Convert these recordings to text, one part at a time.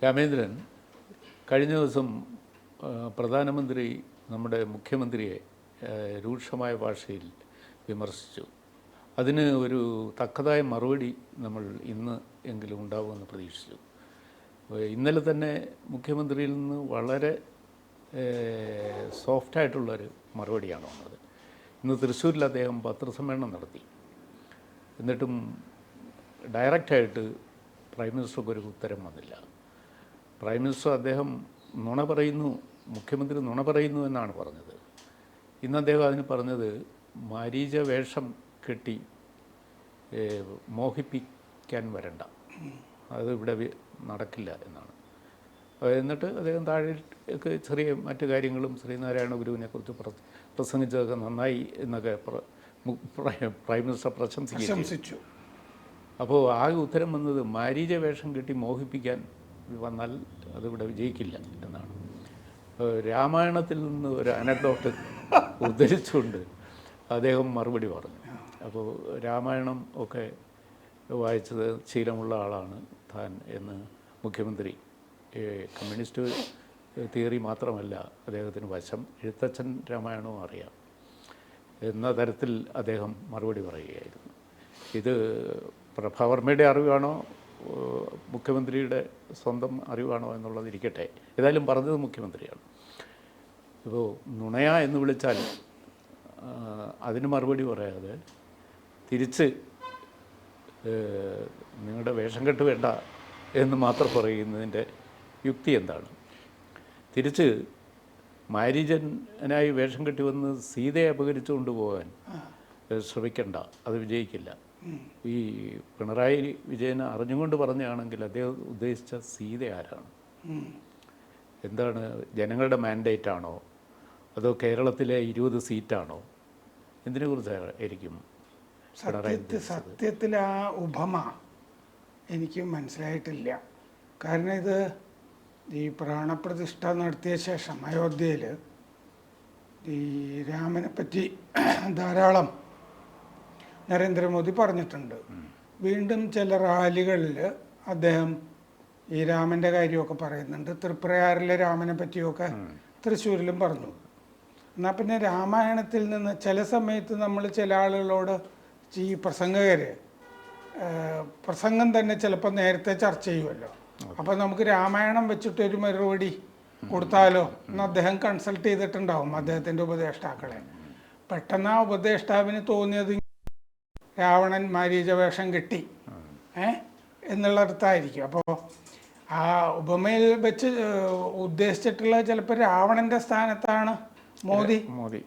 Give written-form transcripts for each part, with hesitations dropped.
രാമേന്ദ്രൻ കഴിഞ്ഞ ദിവസം പ്രധാനമന്ത്രി നമ്മുടെ മുഖ്യമന്ത്രിയെ രൂക്ഷമായ ഭാഷയിൽ വിമർശിച്ചു. അതിന് ഒരു തക്കതായ മറുപടി നമ്മൾ ഇന്ന് എങ്കിലും ഉണ്ടാകുമെന്ന് പ്രതീക്ഷിച്ചു. ഇന്നലെ തന്നെ മുഖ്യമന്ത്രിയിൽ നിന്ന് വളരെ സോഫ്റ്റായിട്ടുള്ളൊരു മറുപടിയാണ് വന്നത്. ഇന്ന് തൃശ്ശൂരിൽ അദ്ദേഹം പത്രസമ്മേളനം നടത്തി. എന്നിട്ടും ഡയറക്റ്റായിട്ട് പ്രൈം മിനിസ്റ്റർക്ക് ഒരു ഉത്തരം വന്നില്ല. പ്രൈം മിനിസ്റ്റർ അദ്ദേഹം നുണ പറയുന്നു, മുഖ്യമന്ത്രി നുണ പറയുന്നു എന്നാണ് പറഞ്ഞത്. ഇന്ന് അദ്ദേഹം അതിന് പറഞ്ഞത് മാരീച വേഷം കെട്ടി മോഹിപ്പിക്കാൻ വരണ്ട, അത് ഇവിടെ നടക്കില്ല എന്നാണ്. എന്നിട്ട് അദ്ദേഹം താഴേക്ക് ചെറിയ മറ്റു കാര്യങ്ങളും ശ്രീനാരായണ ഗുരുവിനെക്കുറിച്ച് പ്രസംഗിച്ചതൊക്കെ നന്നായി എന്നൊക്കെ പ്രൈം മിനിസ്റ്റർ പ്രശംസിച്ചു. അപ്പോൾ ആകെ ഉത്തരം വന്നത് മാരീച വേഷം കെട്ടി മോഹിപ്പിക്കാൻ വന്നാൽ അതിവിടെ വിജയിക്കില്ല എന്നാണ്. രാമായണത്തിൽ നിന്ന് ഒരു അനക്ഡോട്ട് ഉദ്ധരിച്ചുകൊണ്ട് അദ്ദേഹം മറുപടി പറഞ്ഞു. അപ്പോൾ രാമായണം ഒക്കെ വായിച്ചത് ശീലമുള്ള ആളാണ് താൻ എന്ന് മുഖ്യമന്ത്രി. കമ്മ്യൂണിസ്റ്റ് തിയറി മാത്രമല്ല അദ്ദേഹത്തിന് വശം, എഴുത്തച്ഛൻ രാമായണവും അറിയാം എന്ന തരത്തിൽ അദ്ദേഹം മറുപടി പറയുകയായിരുന്നു. ഇത് പ്രഭാവർമ്മയുടെ അറിവാണോ മുഖ്യമന്ത്രിയുടെ സ്വന്തം അറിവാണോ എന്നുള്ളതിരിക്കട്ടെ, ഏതായാലും പറഞ്ഞത് മുഖ്യമന്ത്രിയാണ്. ഇപ്പോൾ നുണയ എന്ന് വിളിച്ചാൽ അതിന് മറുപടി പറയാതെ തിരിച്ച് നിങ്ങളുടെ വേഷം കെട്ട് വേണ്ട എന്ന് മാത്രം പറയുന്നതിൻ്റെ യുക്തി എന്താണ്? തിരിച്ച് മാരീജനായി വേഷം കെട്ടി വന്ന് സീതയെ അപകരിച്ചു കൊണ്ടുപോകാൻ ശ്രമിക്കണ്ട, അത് വിജയിക്കില്ല. ഈ പിണറായി വിജയൻ അറിഞ്ഞുകൊണ്ട് പറഞ്ഞാണെങ്കിൽ അദ്ദേഹം ഉദ്ദേശിച്ച സീത ആരാണ്? എന്താണ്, ജനങ്ങളുടെ മാൻഡേറ്റ് ആണോ അതോ കേരളത്തിലെ 20 സീറ്റാണോ? എന്തിനെക്കുറിച്ചായിരിക്കും സത്യത്തിൽ ആ ഉപമ എനിക്ക് മനസ്സിലായിട്ടില്ല. കാരണം ഇത് ഈ പ്രാണപ്രതിഷ്ഠ നടത്തിയ ശേഷം അയോധ്യയിൽ ഈ രാമനെ പറ്റി ധാരാളം നരേന്ദ്രമോദി പറഞ്ഞിട്ടുണ്ട്. വീണ്ടും ചില റാലികളിൽ അദ്ദേഹം ഈ രാമൻ്റെ കാര്യമൊക്കെ പറയുന്നുണ്ട്. തൃപ്രയാറിലെ രാമനെ പറ്റിയൊക്കെ തൃശ്ശൂരിലും പറഞ്ഞു. എന്നാൽ പിന്നെ രാമായണത്തിൽ നിന്ന് ചില സമയത്ത് നമ്മൾ ചില ആളുകളോട് ഈ പ്രസംഗകർ പ്രസംഗം തന്നെ ചിലപ്പോൾ നേരത്തെ ചർച്ച ചെയ്യുമല്ലോ. അപ്പോൾ നമുക്ക് രാമായണം വെച്ചിട്ടൊരു മറുപടി കൊടുത്താലോ എന്ന് അദ്ദേഹം കൺസൾട്ട് ചെയ്തിട്ടുണ്ടാവും അദ്ദേഹത്തിൻ്റെ ഉപദേഷ്ടാക്കളെ. പെട്ടെന്ന് ആ ഉപദേഷ്ടാവിന് തോന്നിയത് രാവണൻ മാരീച വേഷം കെട്ടി എന്നുള്ളടത്തായിരിക്കും. അപ്പോൾ ആ ഉപമയിൽ വെച്ച് ഉദ്ദേശിച്ചിട്ടുള്ള ചിലപ്പോൾ രാവണൻ്റെ സ്ഥാനത്താണ് മോദി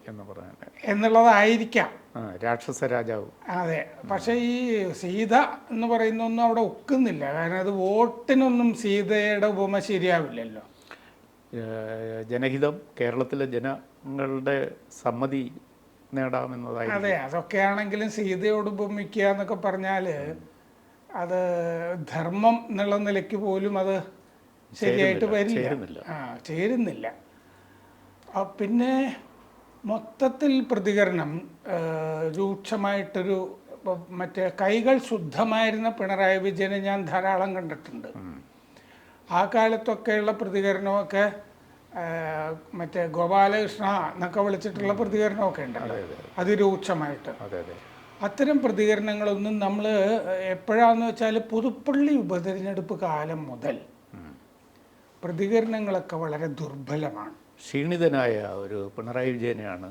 എന്ന് പറയുന്നത് എന്നുള്ളതായിരിക്കാം, രാക്ഷസ രാജാവ്. അതെ. പക്ഷേ ഈ സീത എന്ന് പറയുന്നൊന്നും അവിടെ ഒക്കുന്നില്ല. കാരണം അത് വോട്ടിനൊന്നും സീതയുടെ ഉപമ ശരിയാവില്ലല്ലോ. ജനഹിതം, കേരളത്തിലെ ജനങ്ങളുടെ സമ്മതി നേടാമെന്നതായി. അതെ, അതൊക്കെയാണെങ്കിലും സീതയോട് ഉപമിക്കുക എന്നൊക്കെ പറഞ്ഞാൽ അത് ധർമ്മം എന്നുള്ള നിലയ്ക്ക് പോലും അത് ശരിയായിട്ട് വരില്ല, ചേരുന്നില്ല. പിന്നെ മൊത്തത്തിൽ പ്രതികരണം രൂക്ഷമായിട്ടൊരു മറ്റേ കൈകൾ ശുദ്ധമായിരുന്ന പിണറായി വിജയനെ ഞാൻ ധാരാളം കണ്ടിട്ടുണ്ട്. ആ കാലത്തൊക്കെയുള്ള പ്രതികരണമൊക്കെ മറ്റേ ഗോപാലകൃഷ്ണ എന്നൊക്കെ വിളിച്ചിട്ടുള്ള പ്രതികരണമൊക്കെ ഉണ്ടല്ലോ, അതിരൂക്ഷമായിട്ട്. അത്തരം പ്രതികരണങ്ങളൊന്നും നമ്മൾ എപ്പോഴാന്ന് വെച്ചാൽ പുതുപ്പള്ളി ഉപതെരഞ്ഞെടുപ്പ് കാലം മുതൽ പ്രതികരണങ്ങളൊക്കെ വളരെ ദുർബലമാണ്. ക്ഷീണിതനായ ഒരു പിണറായി വിജയനെയാണ്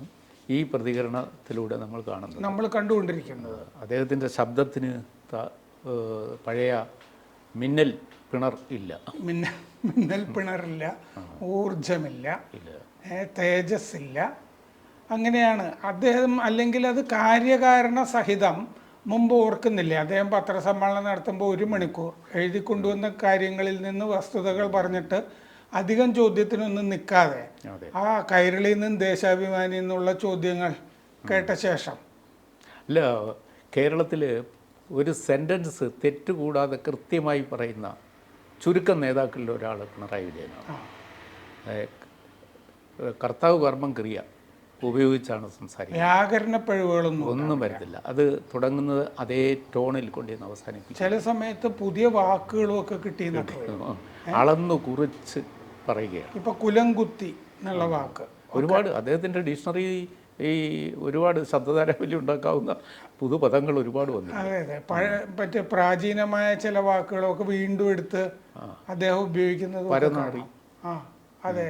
ഈ പ്രതികരണത്തിലൂടെ നമ്മൾ കാണുന്നത്, നമ്മൾ കണ്ടുകൊണ്ടിരിക്കുന്നത്. അദ്ദേഹത്തിൻ്റെ ശബ്ദത്തിന് പഴയ മിന്നൽ പിണർ ഇല്ല, മിന്നൽ പിണറില്ല, ഊർജമില്ല, തേജസ് ഇല്ല. അങ്ങനെയാണ് അദ്ദേഹം. അല്ലെങ്കിൽ അത് കാര്യകാരണ സഹിതം മുമ്പ് ഓർക്കുന്നില്ലേ, അദ്ദേഹം പത്രസമ്മേളനം നടത്തുമ്പോൾ 1 മണിക്കൂർ എഴുതിക്കൊണ്ടുവന്ന കാര്യങ്ങളിൽ നിന്ന് വസ്തുതകൾ പറഞ്ഞിട്ട് അധികം ചോദ്യത്തിനൊന്നും നിൽക്കാതെ ആ കൈരളിയിൽ നിന്നും ദേശാഭിമാനി എന്നുള്ള ചോദ്യങ്ങൾ കേട്ട ശേഷം അല്ല, കേരളത്തിൽ ഒരു സെൻറ്റൻസ് തെറ്റുകൂടാതെ കൃത്യമായി പറയുന്ന ചുരുക്കം നേതാക്കളിൽ ഒരാൾ പിണറായി വിജയനാണ്. കർത്താവ് കർമ്മം ക്രിയ ഉപയോഗിച്ചാണ് സംസാരിക്കുന്നത്. വ്യാകരണ പിഴവുകളൊന്നും വരത്തില്ല. അത് തുടങ്ങുന്നത് അതേ ടോണിൽ കൊണ്ടുവന്ന് അവസാനിപ്പിക്കും. ചില സമയത്ത് പുതിയ വാക്കുകളും ഒക്കെ കിട്ടിയെന്ന് അളന്നു കുറിച്ച് പറയുകയാണ്. ഇപ്പൊ കുലംകുത്തി എന്നുള്ള വാക്ക് ഒരുപാട് അദ്ദേഹത്തിൻ്റെ ഡിക്ഷണറി ഈ ഒരുപാട് ശബ്ദധാരാവലി ഉണ്ടാക്കാവുന്ന പുതുപദങ്ങൾ ഒരുപാട് വന്നു. അതെ അതെ മറ്റേ പ്രാചീനമായ ചില വാക്കുകളൊക്കെ വീണ്ടും എടുത്ത് അദ്ദേഹം ഉപയോഗിക്കുന്നത് പരനാറി. ആ അതെ,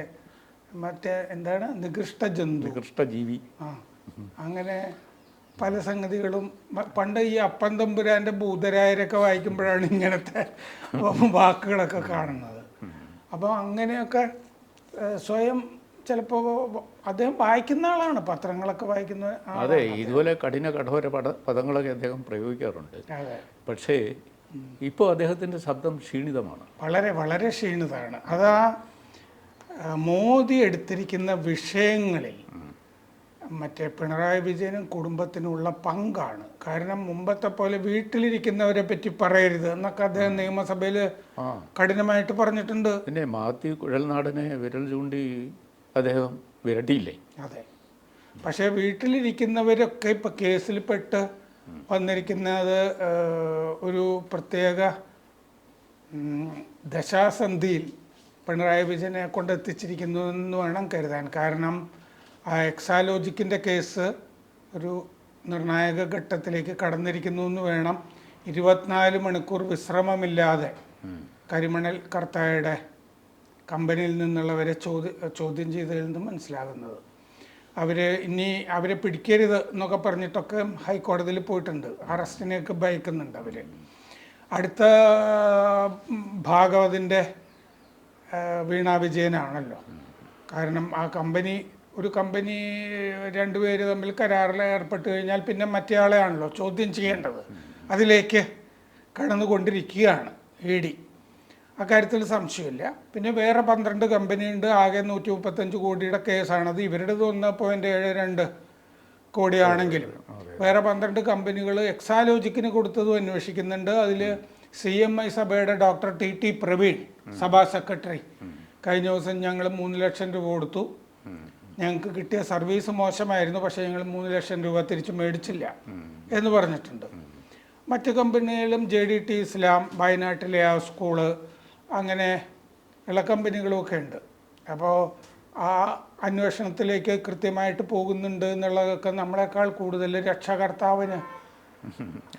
മറ്റേ എന്താണ് നികൃഷ്ടജന്തു, നികൃഷ്ടജീവി, അങ്ങനെ പല സംഗതികളും. പണ്ട് ഈ അപ്പൻ തമ്പുരാൻ്റെ ഭൂതരായരൊക്കെ വായിക്കുമ്പോഴാണ് ഇങ്ങനത്തെ വാക്കുകളൊക്കെ കാണുന്നത്. അപ്പോൾ അങ്ങനെയൊക്കെ സ്വയം ചിലപ്പോൾ അദ്ദേഹം വായിക്കുന്ന ആളാണ്, പത്രങ്ങളൊക്കെ വായിക്കുന്ന അതെ, ഇതുപോലെ കഠോര പദങ്ങളൊക്കെ അദ്ദേഹം പ്രയോഗിക്കാറുണ്ട്. പക്ഷേ ഇപ്പോൾ അദ്ദേഹത്തിൻ്റെ ശബ്ദം ക്ഷീണിതമാണ്, വളരെ വളരെ ക്ഷീണിതമാണ്. അതാ മോദി എടുത്തിരിക്കുന്ന വിഷയങ്ങളിൽ മറ്റേ പിണറായി വിജയനും കുടുംബത്തിനുള്ള പങ്കാണ്. കാരണം മുമ്പത്തെ പോലെ വീട്ടിലിരിക്കുന്നവരെ പറ്റി പറയരുത് എന്നൊക്കെ അദ്ദേഹം നിയമസഭയിൽ കഠിനമായിട്ട് പറഞ്ഞിട്ടുണ്ട്. പിന്നെ മാത്യു കുഴൽനാടനെ വിരൽ ചൂണ്ടി അദ്ദേഹം വിരട്ടിയില്ലേ? അതെ, പക്ഷേ വീട്ടിലിരിക്കുന്നവരൊക്കെ ഇപ്പം കേസിൽപ്പെട്ട് വന്നിരിക്കുന്നത് ഒരു പ്രത്യേക ദശാസന്ധിയിൽ പിണറായി വിജയനെ കൊണ്ടെത്തിച്ചിരിക്കുന്നു എന്ന് വേണം കരുതാൻ. കാരണം ആ എക്സാലോജിക്കിൻ്റെ കേസ് ഒരു നിർണായക ഘട്ടത്തിലേക്ക് കടന്നിരിക്കുന്നു എന്ന് വേണം 24 മണിക്കൂർ വിശ്രമമില്ലാതെ കരിമണൽ കർത്തായുടെ കമ്പനിയിൽ നിന്നുള്ളവരെ ചോദ്യം ചെയ്തതിൽ നിന്ന് മനസ്സിലാകുന്നത്. അവരെ പിടിക്കരുത് എന്നൊക്കെ പറഞ്ഞിട്ടൊക്കെ ഹൈക്കോടതിയിൽ പോയിട്ടുണ്ട്, അറസ്റ്റിനെയൊക്കെ ഭയക്കുന്നുണ്ട് അവർ. അടുത്ത ഭാഗവതിൻ്റെ വീണ വിജയനാണല്ലോ. കാരണം ആ ഒരു കമ്പനി രണ്ടുപേര് തമ്മിൽ കരാറിൽ ഏർപ്പെട്ട് കഴിഞ്ഞാൽ പിന്നെ മറ്റേയാളെയാണല്ലോ ചോദ്യം ചെയ്യേണ്ടത്. അതിലേക്ക് കടന്നുകൊണ്ടിരിക്കുകയാണ് ED. അക്കാര്യത്തിൽ സംശയമില്ല. പിന്നെ വേറെ 12 കമ്പനിയുണ്ട്, ആകെ 135 കോടിയുടെ കേസാണത്. ഇവരുടേത് 1.72 കോടിയാണെങ്കിലും വേറെ 12 കമ്പനികൾ എക്സാലോജിക്കിന് കൊടുത്തതും അന്വേഷിക്കുന്നുണ്ട്. അതിൽ CMI സഭയുടെ ഡോക്ടർ TT പ്രവീൺ, സഭാ സെക്രട്ടറി, കഴിഞ്ഞ ദിവസം ഞങ്ങൾ 3 ലക്ഷം രൂപ കൊടുത്തു, ഞങ്ങൾക്ക് കിട്ടിയ സർവീസ് മോശമായിരുന്നു, പക്ഷേ ഞങ്ങൾ 3 ലക്ഷം രൂപ തിരിച്ചു മേടിച്ചില്ല എന്ന് പറഞ്ഞിട്ടുണ്ട്. മറ്റ് കമ്പനികളും JDT ഇസ്ലാം, വയനാട്ടിലെ ആ സ്കൂള്, അങ്ങനെ ഉള്ള കമ്പനികളുമൊക്കെ ഉണ്ട്. അപ്പോൾ ആ അന്വേഷണത്തിലേക്ക് കൃത്യമായിട്ട് പോകുന്നുണ്ട് എന്നുള്ളതൊക്കെ നമ്മളെക്കാൾ കൂടുതൽ രക്ഷകർത്താവിന്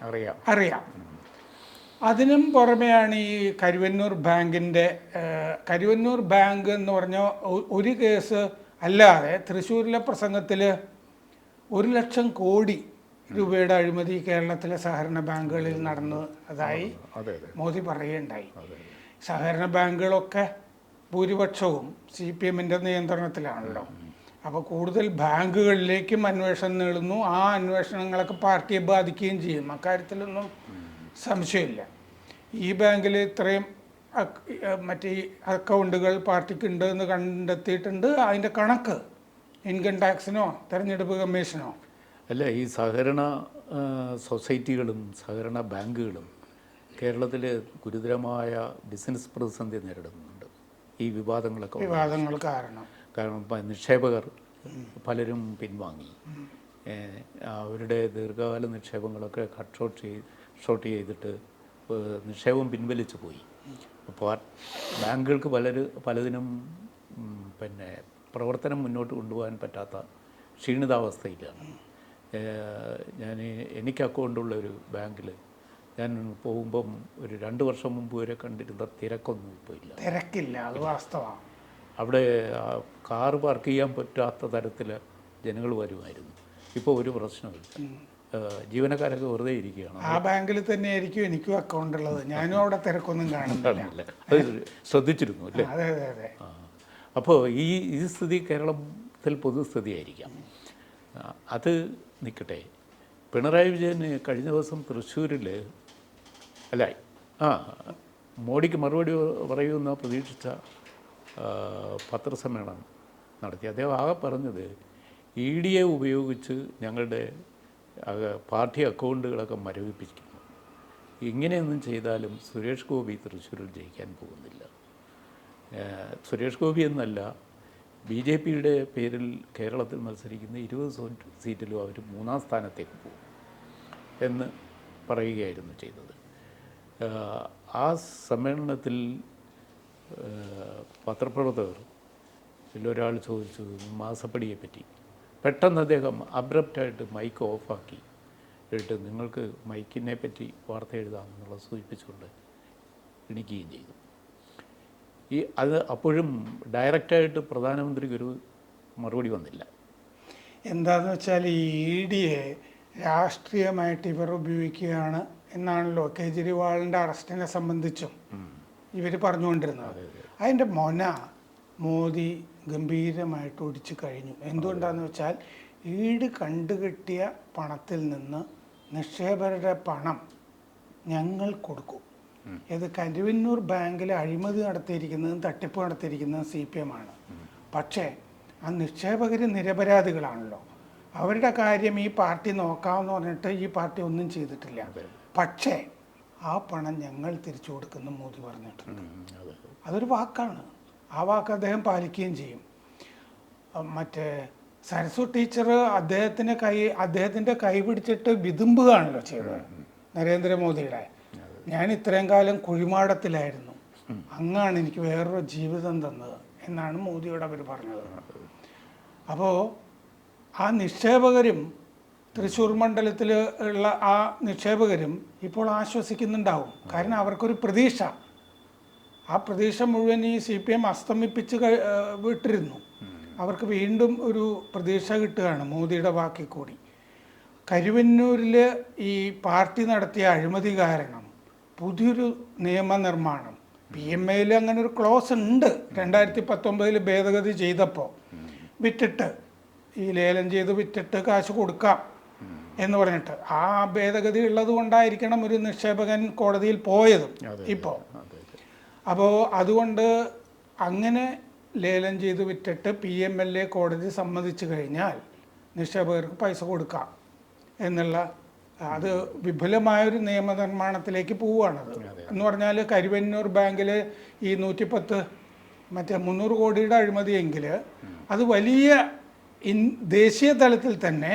അറിയാം. അതിനും പുറമെയാണ് ഈ കരുവന്നൂർ ബാങ്ക് എന്ന് പറഞ്ഞ ഒരു കേസ് അല്ലാതെ തൃശ്ശൂരിലെ പ്രസംഗത്തിൽ 1 ലക്ഷം കോടി രൂപയുടെ അഴിമതി കേരളത്തിലെ സഹകരണ ബാങ്കുകളിൽ നടന്നതായി മോദി പറയുകയുണ്ടായി. സഹകരണ ബാങ്കുകളൊക്കെ ഭൂരിപക്ഷവും CPMൻ്റെ നിയന്ത്രണത്തിലാണല്ലോ. അപ്പോൾ കൂടുതൽ ബാങ്കുകളിലേക്കും അന്വേഷണം നീളുന്നു. ആ അന്വേഷണങ്ങളൊക്കെ പാർട്ടിയെ ബാധിക്കുകയും ചെയ്യും, അക്കാര്യത്തിലൊന്നും സംശയമില്ല. ഈ ബാങ്കിൽ ഇത്രയും മറ്റേ അക്കൗണ്ടുകൾ പാർട്ടിക്കുണ്ട് എന്ന് കണ്ടെത്തിയിട്ടുണ്ട്. അതിൻ്റെ കണക്ക് ഇൻകം ടാക്സിനോ തെരഞ്ഞെടുപ്പ് കമ്മീഷനോ അല്ല, ഈ സഹകരണ സൊസൈറ്റികളും സഹകരണ ബാങ്കുകളും കേരളത്തിൽ ഗുരുതരമായ ബിസിനസ് പ്രതിസന്ധി നേരിടുന്നുണ്ട് ഈ വിവാദങ്ങൾ കാരണം നിക്ഷേപകർ പലരും പിൻവാങ്ങി. അവരുടെ ദീർഘകാല നിക്ഷേപങ്ങളൊക്കെ ഷോർട്ട് ചെയ്തിട്ട് നിക്ഷേപം പിൻവലിച്ചു പോയി. അപ്പോൾ ബാങ്കുകൾക്ക് പലതിനും പിന്നെ പ്രവർത്തനം മുന്നോട്ട് കൊണ്ടുപോകാൻ പറ്റാത്ത ക്ഷീണിതാവസ്ഥയിലാണ്. എനിക്ക് അക്കൗണ്ടുള്ള ഒരു ബാങ്കിൽ ഞാൻ പോകുമ്പം ഒരു 2 വർഷം മുമ്പ് വരെ കണ്ടിരുന്ന തിരക്കൊന്നും ഇപ്പോൾ ഇല്ല. തിരക്കില്ല, അത് വാസ്തവമാണ്. അവിടെ കാറ് പാർക്ക് ചെയ്യാൻ പറ്റാത്ത തരത്തിൽ ജനങ്ങൾ വരുമായിരുന്നു. ഇപ്പോൾ ഒരു പ്രശ്നമില്ല, ജീവനക്കാരൊക്കെ വെറുതെ ഇരിക്കുകയാണ്. ആ ബാങ്കിൽ തന്നെ ആയിരിക്കും എനിക്കും അക്കൗണ്ട് ഉള്ളത്, ഞാനും അവിടെ തിരക്കൊന്നും കാണുന്നില്ല. അത് ശ്രദ്ധിച്ചിരുന്നു അല്ലേ? അതെ അതെ അതെ. അപ്പോൾ ഈ സ്ഥിതി കേരളത്തിൽ പൊതുസ്ഥിതിയായിരിക്കാം. അത് നിൽക്കട്ടെ. പിണറായി വിജയന് കഴിഞ്ഞ ദിവസം തൃശ്ശൂരിൽ മോഡിക്ക് മറുപടി പറയുമെന്ന് പ്രതീക്ഷിച്ച പത്രസമ്മേളനം നടത്തി. അദ്ദേഹം ആകെ പറഞ്ഞത് ED ഉപയോഗിച്ച് ഞങ്ങളുടെ പാർട്ടി അക്കൗണ്ടുകളൊക്കെ മരവിപ്പിക്കുന്നു. ഇങ്ങനെയൊന്നും ചെയ്താലും സുരേഷ് ഗോപി തൃശ്ശൂരിൽ ജയിക്കാൻ പോകുന്നില്ല. സുരേഷ് ഗോപി എന്നല്ല, BJPയുടെ പേരിൽ കേരളത്തിൽ മത്സരിക്കുന്ന 20 സീറ്റിലും അവർ 3-ാം സ്ഥാനത്തേക്ക് പോകും എന്ന് പറയുകയായിരുന്നു ചെയ്തത്. ആ സമ്മേളനത്തിൽ പത്രപ്രവർത്തകർ ഇതിലൊരാൾ ചോദിച്ചു മാസപ്പടിയെ പറ്റി. പെട്ടെന്ന് അദ്ദേഹം അബ്രപ്റ്റായിട്ട് മൈക്ക് ഓഫാക്കി ഇട്ട് നിങ്ങൾക്ക് മൈക്കിനെ പറ്റി വാർത്ത എഴുതാമെന്നുള്ള സൂചിപ്പിച്ചുകൊണ്ട് എണിക്കുകയും ചെയ്തു. അത് അപ്പോഴും ഡയറക്റ്റായിട്ട് പ്രധാനമന്ത്രിക്ക് ഒരു മറുപടി വന്നില്ല. എന്താണെന്ന് വെച്ചാൽ ഈ EDയെ രാഷ്ട്രീയമായിട്ട് ഇവർ ഉപയോഗിക്കുകയാണ് എന്നാണല്ലോ കേജ്രിവാളിൻ്റെ അറസ്റ്റിനെ സംബന്ധിച്ചും ഇവർ പറഞ്ഞുകൊണ്ടിരുന്നത്. അതിൻ്റെ മൊന മോദി ഗംഭീരമായിട്ട് ഒടിച്ചു കഴിഞ്ഞു. എന്തുകൊണ്ടാണെന്ന് വെച്ചാൽ കണ്ടുകെട്ടിയ പണത്തിൽ നിന്ന് നിക്ഷേപകരുടെ പണം ഞങ്ങൾ കൊടുക്കും. ഇത് കരുവന്നൂർ ബാങ്കിൽ അഴിമതി നടത്തിയിരിക്കുന്നതും തട്ടിപ്പ് നടത്തിയിരിക്കുന്നതും CPM ആണ്. പക്ഷേ ആ നിക്ഷേപകർ നിരപരാധികളാണല്ലോ. അവരുടെ കാര്യം ഈ പാർട്ടി നോക്കാമെന്ന് പറഞ്ഞിട്ട് ഈ പാർട്ടി ഒന്നും ചെയ്തിട്ടില്ല. പക്ഷേ ആ പണം ഞങ്ങൾ തിരിച്ചു കൊടുക്കുന്ന മോദി പറഞ്ഞിട്ടുണ്ട്. അതൊരു വാക്കാണ്. ആ വാക്ക് അദ്ദേഹം പാലിക്കുകയും ചെയ്യും. മറ്റേ സരസ്വതി ടീച്ചർ അദ്ദേഹത്തിൻ്റെ കൈ പിടിച്ചിട്ട് വിതുമ്പുകയാണല്ലോ ചെയ്തത് നരേന്ദ്രമോദിയുടെ. ഞാൻ ഇത്രയും കാലം കുഴിമാടത്തിലായിരുന്നു, അങ്ങാണ് എനിക്ക് വേറൊരു ജീവിതം തന്നത് എന്നാണ് മോദിയോട് അവർ പറഞ്ഞത്. അപ്പോൾ ആ നിക്ഷേപകരും തൃശ്ശൂർ മണ്ഡലത്തിൽ ഉള്ള ആ നിക്ഷേപകരും ഇപ്പോൾ ആശ്വസിക്കുന്നുണ്ടാവും. കാരണം അവർക്കൊരു പ്രതീക്ഷ, ആ പ്രതീക്ഷ മുഴുവൻ ഈ CPM അസ്തമിപ്പിച്ച് വിട്ടിരുന്നു. അവർക്ക് വീണ്ടും ഒരു പ്രതീക്ഷ കിട്ടുകയാണ് മോദിയുടെ വാക്കിൽ കൂടി. കരുവന്നൂരിൽ ഈ പാർട്ടി നടത്തിയ അഴിമതി കാരണം പുതിയൊരു നിയമനിർമ്മാണം PMAയിൽ അങ്ങനെ ഒരു ക്ലോസ് ഉണ്ട്. 2019 ഭേദഗതി ചെയ്തപ്പോൾ വിറ്റിട്ട് ഈ ലേലം ചെയ്ത് വിറ്റിട്ട് കാശ് കൊടുക്കാം എന്ന് പറഞ്ഞിട്ട് ആ ഭേദഗതി ഉള്ളത് കൊണ്ടായിരിക്കണം ഒരു നിക്ഷേപകൻ കോടതിയിൽ പോയതും ഇപ്പോൾ. അപ്പോൾ അതുകൊണ്ട് അങ്ങനെ ലേലം ചെയ്ത് വിറ്റിട്ട് PMLA കോടതി സമ്മതിച്ചു കഴിഞ്ഞാൽ നിക്ഷേപകർക്ക് പൈസ കൊടുക്കാം എന്നുള്ള അത് വിപുലമായൊരു നിയമനിർമ്മാണത്തിലേക്ക് പോവുകയാണത്. എന്ന് പറഞ്ഞാൽ കരുവന്നൂർ ബാങ്കിൽ ഈ 300 കോടിയുടെ അഴിമതിയെങ്കിൽ അത് വലിയ ദേശീയ തലത്തിൽ തന്നെ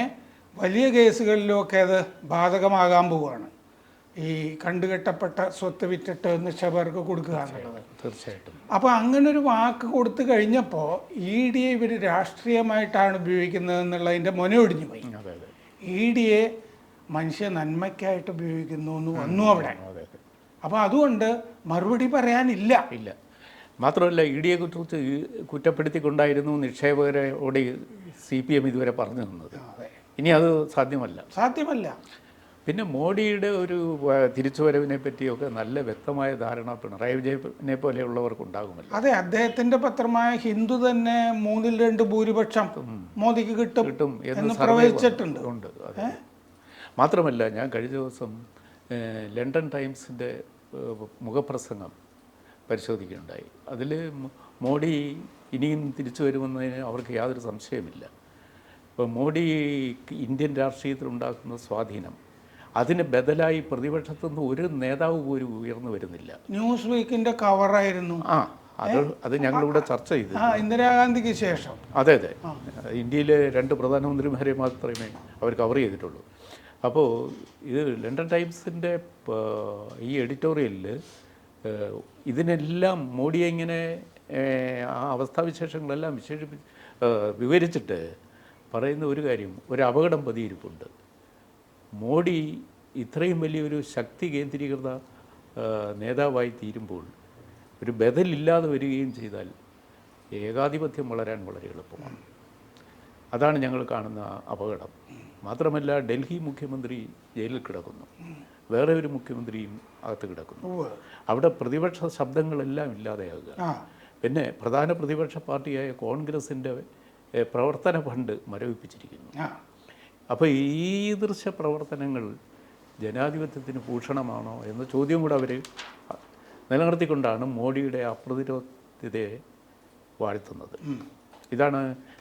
വലിയ കേസുകളിലൊക്കെ അത് ബാധകമാകാൻ പോവുകയാണ്. ഈ കണ്ടുകെട്ടപ്പെട്ട സ്വത്ത് വിറ്റിട്ട് നിക്ഷേപകർക്ക് കൊടുക്കുക എന്നുള്ളത്. തീർച്ചയായിട്ടും. അപ്പോൾ അങ്ങനൊരു വാക്ക് കൊടുത്തു കഴിഞ്ഞപ്പോൾ EDയെ ഇവർ രാഷ്ട്രീയമായിട്ടാണ് ഉപയോഗിക്കുന്നത് എന്നുള്ളതിൻ്റെ മുനയൊടിഞ്ഞു പോയി. EDയെ മനുഷ്യ നന്മയ്ക്കായിട്ട് ഉപയോഗിക്കുന്നു എന്ന് വന്നു അവിടെ. അപ്പോൾ അതുകൊണ്ട് മറുപടി പറയാനില്ല. ഇല്ല. മാത്രമല്ല EDയെ കുറിച്ച് കുറ്റപ്പെടുത്തിക്കൊണ്ടായിരുന്നു നിക്ഷേപകരോട് CPM ഇതുവരെ പറഞ്ഞു തന്നത്. ഇനി അത് സാധ്യമല്ല. പിന്നെ മോഡിയുടെ ഒരു തിരിച്ചുവരവിനെ പറ്റിയൊക്കെ നല്ല വ്യക്തമായ ധാരണ പിണറായി വിജയനെ പോലെയുള്ളവർക്ക് ഉണ്ടാകുമല്ലോ. അതെ, അദ്ദേഹത്തിന്റെ പത്രമായ ഹിന്ദു തന്നെ 2/3 ഭൂരിപക്ഷം മോദിക്ക് കിട്ടും എന്ന് പ്രവചിച്ചിട്ടുണ്ട്. മാത്രമല്ല ഞാൻ കഴിഞ്ഞ ദിവസം ലണ്ടൻ ടൈംസിൻ്റെ മുഖപ്രസംഗം പരിശോധിക്കുകയുണ്ടായി. അതിൽ മോഡി ഇനിയും തിരിച്ചു വരുമെന്നതിന് അവർക്ക് യാതൊരു സംശയമില്ല. ഇപ്പോൾ മോഡി ഇന്ത്യൻ രാഷ്ട്രീയത്തിൽ ഉണ്ടാക്കുന്ന സ്വാധീനം അതിന് ബദലായി പ്രതിപക്ഷത്തുനിന്ന് ഒരു നേതാവ് പോലും ഉയർന്നു വരുന്നില്ല. ന്യൂസ് വീക്കിന്റെ കവറായിരുന്നു. അത് ഞങ്ങളിവിടെ ചർച്ച ചെയ്തു. ഇന്ദിരാഗാന്ധിക്ക് ശേഷം അതെ ഇന്ത്യയിലെ 2 പ്രധാനമന്ത്രിമാരെ മാത്രമേ അവർ കവർ ചെയ്തിട്ടുള്ളൂ. അപ്പോൾ ഇത് ലണ്ടൻ ടൈംസിൻ്റെ ഈ എഡിറ്റോറിയലിൽ ഇതിനെല്ലാം മോഡിയെ ഇങ്ങനെ ആ അവസ്ഥാവിശേഷങ്ങളെല്ലാം വിവരിച്ചിട്ട് പറയുന്ന ഒരു കാര്യം, ഒരു അപകടം പതിയിരിപ്പുണ്ട്. മോഡി ഇത്രയും വലിയൊരു ശക്തി കേന്ദ്രീകൃത നേതാവായി തീരുമ്പോൾ ഒരു ബദലില്ലാതെ വരികയും ചെയ്താൽ ഏകാധിപത്യം വളരാൻ വളരെ എളുപ്പമാണ്. അതാണ് ഞങ്ങൾ കാണുന്ന അപകടം. മാത്രമല്ല ഡൽഹി മുഖ്യമന്ത്രി ജയിലിൽ കിടക്കുന്നു, വേറെ ഒരു മുഖ്യമന്ത്രിയും അകത്ത് കിടക്കുന്നു. അവിടെ പ്രതിപക്ഷ ശബ്ദങ്ങളെല്ലാം ഇല്ലാതെയാകുക. പിന്നെ പ്രധാന പ്രതിപക്ഷ പാർട്ടിയായ കോൺഗ്രസിൻ്റെ പ്രവർത്തന ഫണ്ട് മരവിപ്പിച്ചിരിക്കുന്നു. അപ്പോൾ ഈ ദൃശ്യ പ്രവർത്തനങ്ങൾ ജനാധിപത്യത്തിന് ഭൂഷണമാണോ എന്ന ചോദ്യം കൂടെ അവർ നിലനിർത്തിക്കൊണ്ടാണ് മോഡിയുടെ അപ്രതിരോധതയെ വാഴ്ത്തുന്നത്. ഇതാണ്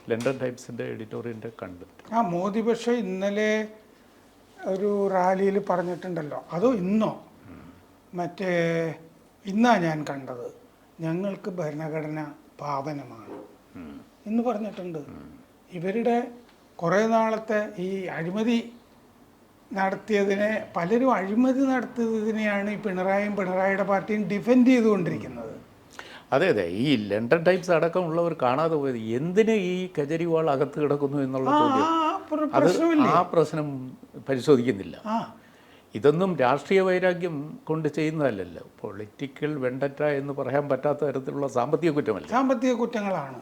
ലണ്ടൻ ടൈംസിൻ്റെ എഡിറ്റോറിയലിൻ്റെ കണ്ടന്റ്. മോദി പക്ഷേ ഇന്നലെ ഒരു റാലിയിൽ പറഞ്ഞിട്ടുണ്ടല്ലോ, അതോ ഇന്നോ ഇന്നാ ഞാൻ കണ്ടത്, ഞങ്ങൾക്ക് ഭരണഘടന പാവനമാണ് എന്ന് പറഞ്ഞിട്ടുണ്ട്. ഇവരുടെ കുറേ നാളത്തെ ഈ അഴിമതി നടത്തിയതിനെ, പലരും അഴിമതി നടത്തിയതിനെയാണ് ഈ പിണറായിയുടെ പാർട്ടിയും ഡിഫെൻഡ് ചെയ്തുകൊണ്ടിരിക്കുന്നത്. അതെ അതെ, ഈ ലണ്ടൻ ടൈംസ് അടക്കമുള്ളവർ കാണാതെ പോയത് എന്തിന് ഈ കെജ്രിവാൾ അകത്ത് കിടക്കുന്നു എന്നുള്ള ചോദ്യം, അത് പ്രശ്നമില്ലേ? ആ പ്രശ്നം പരിശോധിക്കുന്നില്ല. ആ ഇതൊന്നും രാഷ്ട്രീയ വൈരാഗ്യം കൊണ്ട് ചെയ്യുന്നതല്ലല്ലോ, പൊളിറ്റിക്കൽ വെണ്ടറ്റ എന്ന് പറയാൻ പറ്റാത്ത തരത്തിലുള്ള സാമ്പത്തിക കുറ്റമല്ല. സാമ്പത്തിക കുറ്റങ്ങളാണ്.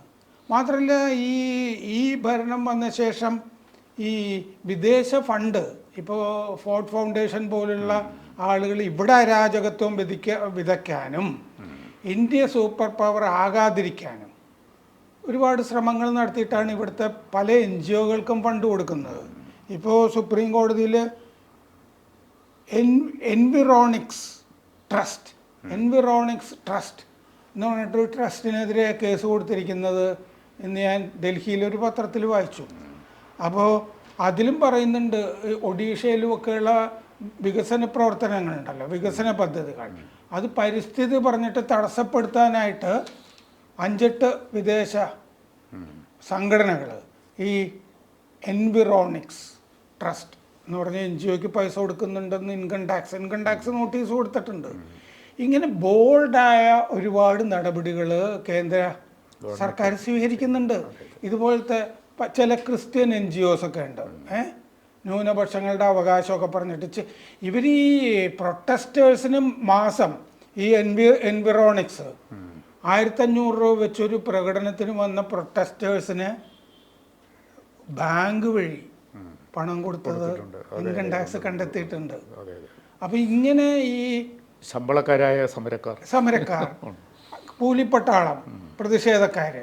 മാത്രമല്ല ഈ ഈ ഭരണം വന്ന ശേഷം ഈ വിദേശ ഫണ്ട് ഇപ്പോൾ ഫോർഡ് ഫൗണ്ടേഷൻ പോലുള്ള ആളുകൾ ഇവിടെ അരാജകത്വം വിതയ്ക്കാനും ഇന്ത്യ സൂപ്പർ പവർ ആകാതിരിക്കാനും ഒരുപാട് ശ്രമങ്ങൾ നടത്തിയിട്ടാണ് ഇവിടുത്തെ പല NGOകൾക്കും ഫണ്ട് കൊടുക്കുന്നത്. ഇപ്പോൾ സുപ്രീം കോടതിയിൽ എൻവിറോണിക്സ് ട്രസ്റ്റ് എന്ന് പറഞ്ഞിട്ടൊരു ട്രസ്റ്റിനെതിരെ കേസ് കൊടുത്തിരിക്കുന്നത് എന്ന് ഞാൻ ഡൽഹിയിലൊരു പത്രത്തിൽ വായിച്ചു. അപ്പോൾ അതിലും പറയുന്നുണ്ട് ഒഡീഷയിലുമൊക്കെയുള്ള വികസന പ്രവർത്തനങ്ങളുണ്ടല്ലോ, വികസന പദ്ധതികൾ, അത് പരിസ്ഥിതി പറഞ്ഞിട്ട് തടസ്സപ്പെടുത്താനായിട്ട് 5-8 വിദേശ സംഘടനകൾ ഈ എൻവിറോണിക്സ് ട്രസ്റ്റ് എന്ന് പറഞ്ഞ NGOയ്ക്ക് പൈസ കൊടുക്കുന്നുണ്ടെന്ന് ഇൻകം ടാക്സ് നോട്ടീസ് കൊടുത്തിട്ടുണ്ട്. ഇങ്ങനെ ബോൾഡായ ഒരുപാട് നടപടികൾ കേന്ദ്ര സർക്കാർ സ്വീകരിക്കുന്നുണ്ട്. ഇതുപോലത്തെ ചില ക്രിസ്ത്യൻ NGOs ഒക്കെ ഉണ്ട്, ന്യൂനപക്ഷങ്ങളുടെ അവകാശമൊക്കെ പറഞ്ഞിട്ട് ഇവർ ഈ പ്രൊട്ടസ്റ്റേഴ്സിന് മാസം ഈ എൻവിറോണിക്സ് 1500 രൂപ വെച്ചൊരു പ്രകടനത്തിന് വന്ന പ്രൊട്ടസ്റ്റേഴ്സിന് ബാങ്ക് വഴി പണം കൊടുത്തത് ഇൻകം ടാക്സ് കണ്ടെത്തിയിട്ടുണ്ട്. അപ്പം ഇങ്ങനെ ഈ ശമ്പളക്കാരായ സമരക്കാർ കൂലിപ്പട്ടാളം പ്രതിഷേധക്കാര്,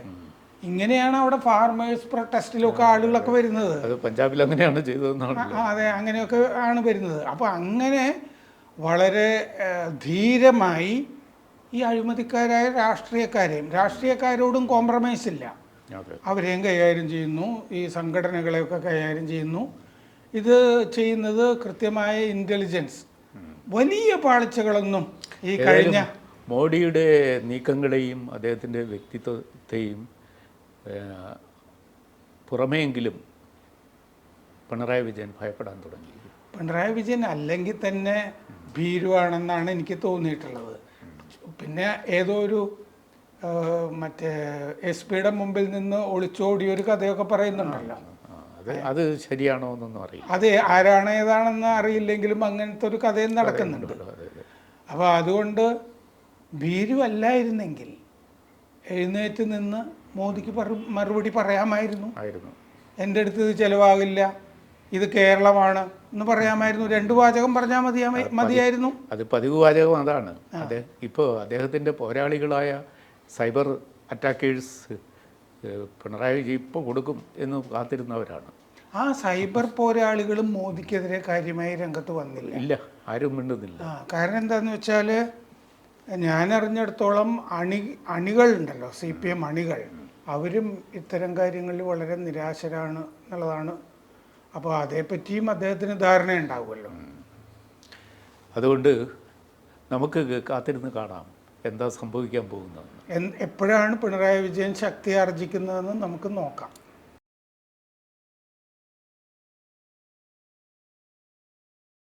ഇങ്ങനെയാണ് അവിടെ ഫാർമേഴ്സ് പ്രൊട്ടസ്റ്റിലൊക്കെ ആളുകളൊക്കെ വരുന്നത്. അത് പഞ്ചാബിൽ അങ്ങനെയാണ് ചെയ്തതെന്നാണ്. അതെ, അങ്ങനെയൊക്കെ ആണ് വരുന്നത്. അപ്പോൾ അങ്ങനെ വളരെ ധീരമായി ഈ അഴിമതിക്കാരായ രാഷ്ട്രീയക്കാരോടും കോംപ്രമൈസ് ഇല്ല, അവരെയും കൈകാര്യം ചെയ്യുന്നു, ഈ സംഘടനകളെയൊക്കെ കൈകാര്യം ചെയ്യുന്നു. ഇത് ചെയ്യുന്നത് കൃത്യമായ ഇൻ്റലിജൻസ്, വലിയ പാളിച്ചകളൊന്നും ഈ കഴിഞ്ഞ മോഡിയുടെ നീക്കങ്ങളെയും അദ്ദേഹത്തിൻ്റെ വ്യക്തിത്വത്തെയും പുറമേയെങ്കിലും പിണറായി വിജയൻ ഭയപ്പെടാൻ തുടങ്ങി. പിണറായി വിജയൻ അല്ലെങ്കിൽ തന്നെ ഭീരുവാണെന്നാണ് എനിക്ക് തോന്നിയിട്ടുള്ളത്. പിന്നെ ഏതോ ഒരു മറ്റേ SP-യുടെ മുമ്പിൽ നിന്ന് ഒളിച്ചോടിയൊരു കഥയൊക്കെ പറയുന്നുണ്ടല്ലോ, അത് ശരിയാണോ എന്നൊന്നും അറിയില്ല. അത് ആരാണ് ഏതാണെന്ന് അറിയില്ലെങ്കിലും അങ്ങനത്തെ ഒരു കഥയും നടക്കുന്നുണ്ട്. അപ്പോൾ അതുകൊണ്ട് ഭീരുവല്ലായിരുന്നെങ്കിൽ എഴുന്നേറ്റ് നിന്ന് മോദിക്ക് മറുപടി പറയാമായിരുന്നു. എൻ്റെ അടുത്ത് ഇത് ചിലവാകില്ല, ഇത് കേരളമാണ് എന്ന് പറയാമായിരുന്നു. 2 വാചകം പറഞ്ഞാൽ മതിയായിരുന്നു. അത് പതിവ് വാചകം അതാണ്. ഇപ്പോൾ അദ്ദേഹത്തിൻ്റെ പോരാളികളായ സൈബർ അറ്റാക്കേഴ്സ് പിണറായി വിജയൻ ഇപ്പോൾ കൊടുക്കും എന്ന് കാത്തിരുന്നവരാണ്. ആ സൈബർ പോരാളികളും മോദിക്കെതിരെ കാര്യമായി രംഗത്ത് വന്നില്ല. ഇല്ല, ആരും മിണ്ടുന്നില്ല. കാരണം എന്താണെന്ന് വെച്ചാൽ ഞാൻ അറിഞ്ഞിടത്തോളം അണികളുണ്ടല്ലോ, CPM അണികൾ, അവരും ഇത്തരം കാര്യങ്ങളിൽ വളരെ നിരാശരാണ് എന്നുള്ളതാണ്. അപ്പോൾ അതേപ്പറ്റിയും അദ്ദേഹത്തിന് ധാരണയുണ്ടാവുമല്ലോ. അതുകൊണ്ട് നമുക്ക് കാത്തിരുന്ന് കാണാം എന്താ സംഭവിക്കാൻ പോകുന്നത്. എപ്പോഴാണ് പിണറായി വിജയൻ ശക്തി ആർജിക്കുന്നതെന്ന് നമുക്ക് നോക്കാം.